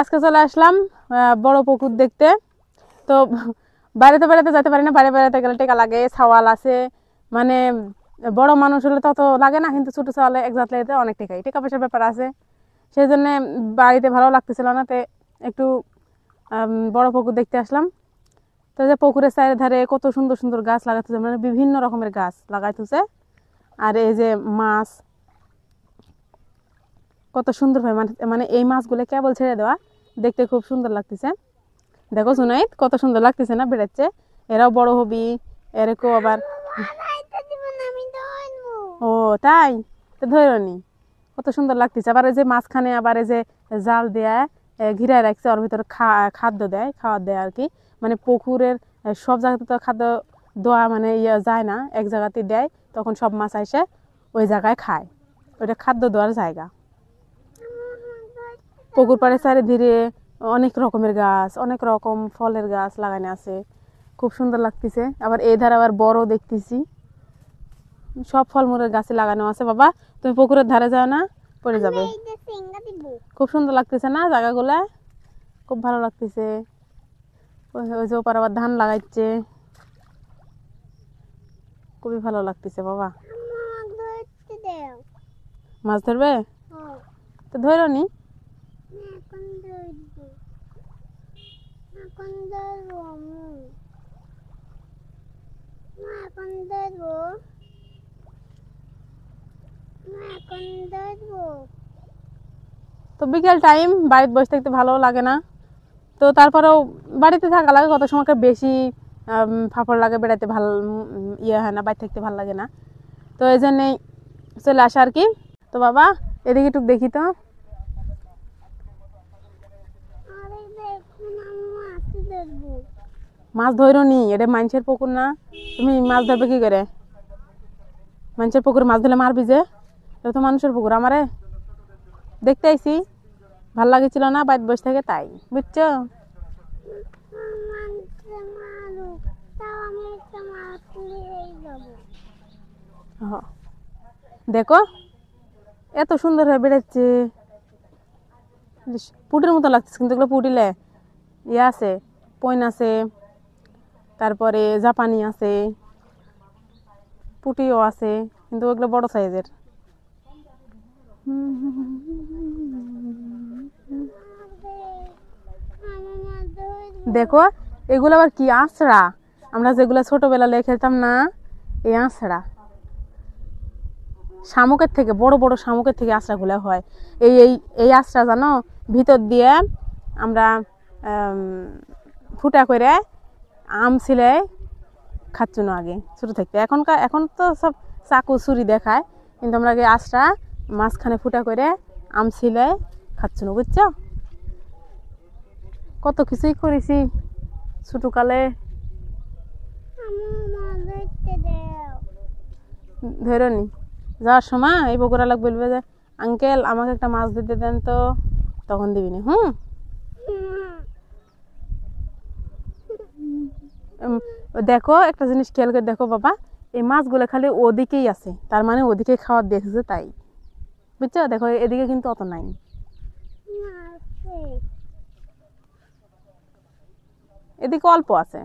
আজকে চলে আসলাম বড় পুকুর দেখতে। তো বাড়িতে বাড়িতে যেতে পারি না, বাড়িতে গেলে টাকা লাগে, ছাওয়াল আছে, মানে বড় মানুষ হলে তত লাগে না, কিন্তু ছোট ছাওয়ালে এক জাত লেগে অনেক টাকা পয়সার ব্যাপার আছে। সেই জন্য বাড়িতে ভালো লাগতেছিল না, তো একটু বড় পুকুর দেখতে আসলাম। তো যে পুকুরের চারিধারে কত সুন্দর সুন্দর গাছ লাগাইতেছে, মানে বিভিন্ন রকমের গাছ লাগাইতেছে। আর এই যে মাছ কত সুন্দর হয়, মানে এই মাছগুলো কেবল ছেড়ে দেওয়া, দেখতে খুব সুন্দর লাগতেছে। দেখো সুনাইত কত সুন্দর লাগতেছে না, বেড়াচ্ছে। এরাও বড় হবি, এরকম আবার। ও তাই, তো ধরো নি, কত সুন্দর লাগতেছে। আবার এই যে মাঝখানে আবার এই যে জাল দেয়া ঘিরায় রাখছে, ওর ভিতরে খাদ্য দেয়, খাবার দেয় আর কি। মানে পুকুরের সব জায়গাতে তো খাদ্য দেওয়া মানে ইয়ে যায় না, এক জায়গাতে দেয়, তখন সব মাছ এসে ওই জায়গায় খায়, ওইটা খাদ্য দেওয়ার জায়গা। পুকুর পাড়ে চারিদিকে অনেক রকমের গাছ, অনেক রকম ফলের গাছ লাগানো আছে, খুব সুন্দর লাগতেছে। আবার এই ধারে আবার বড় দেখতেছি, সব ফলমূলের গাছে লাগানো আছে। বাবা তুমি পুকুরের ধারে যাও না, পড়ে যাবে। খুব সুন্দর লাগতেছে না জায়গাগুলা, খুব ভালো লাগতেছে। ওই যে ওপার আবার ধান লাগাইছে, খুবই ভালো লাগতেছে। বাবা মাছ ধরবে, তো ধরো নি। তো বিকেল টাইম বাড়িতে বসে থাকতে ভালো লাগে না, তো তারপরেও বাড়িতে থাকা লাগে, কত সময় বেশি ফাফড় লাগে, বেড়াতে ভাল ইয়ে হয় না, বাড়ি থাকতে ভালো লাগে না। তো এই জন্যেই চলে আসা আর কি। তো বাবা এদিকে একটু দেখি তো, মাছ ধরো নি, এটা মানুষের পুকুর না, তুমি মাছ ধরবে কি করে? মানুষের পুকুর মাছ ধরলে মারবি যে, এটা তো মানুষের পুকুর। আমারে দেখতে আইছি, ভাল লাগেছিল না বাড়িতে বসে থেকে, তাই বুঝছো। দেখো এত সুন্দর হয়ে বেড়াচ্ছে, পুটির মতো লাগছে, কিন্তু এগুলো পুটিলে ইয়ে আছে, পইন আছে, তারপরে জাপানি আছে, পুটিও আছে, কিন্তু ওগুলো বড় সাইজের। দেখো এগুলো আবার কি আঁচড়া, আমরা যেগুলো ছোটবেলা লেগে খেলতাম না, এই আঁচড়া শামুকের থেকে, বড় বড় শামুকের থেকে আঁচড়াগুলো হয়। এই এই এই আঁচড়া জানো, ভিতর দিয়ে আমরা ফুটা করে আম ছিলে খাচ্ছ না আগে ছোট থাকতে। এখন তো সব চাকু ছুরি দেখায়, কিন্তু আমরা আগে আঁচড়া মাঝখানে ফুটা করে আম ছিলে খাচ্ছ না, বুঝছো। কত কিছুই করেছি ছোটকালে। ধরো নি, যাওয়ার সময় এই বগুড়া লোক বলবে যে আঙ্কেল আমাকে একটা মাছ দিতে দেন তো, তখন দিবি না। দেখো একটা জিনিস খেয়াল করে দেখো বাবা, এই মাছগুলো খালি ওদিকেই আছে, তার মানে ওদিকে খাওয়ার দেখছে তাই, বুঝছো। দেখো এদিকে কিন্তু অত নাই, এদিকে অল্প আছে।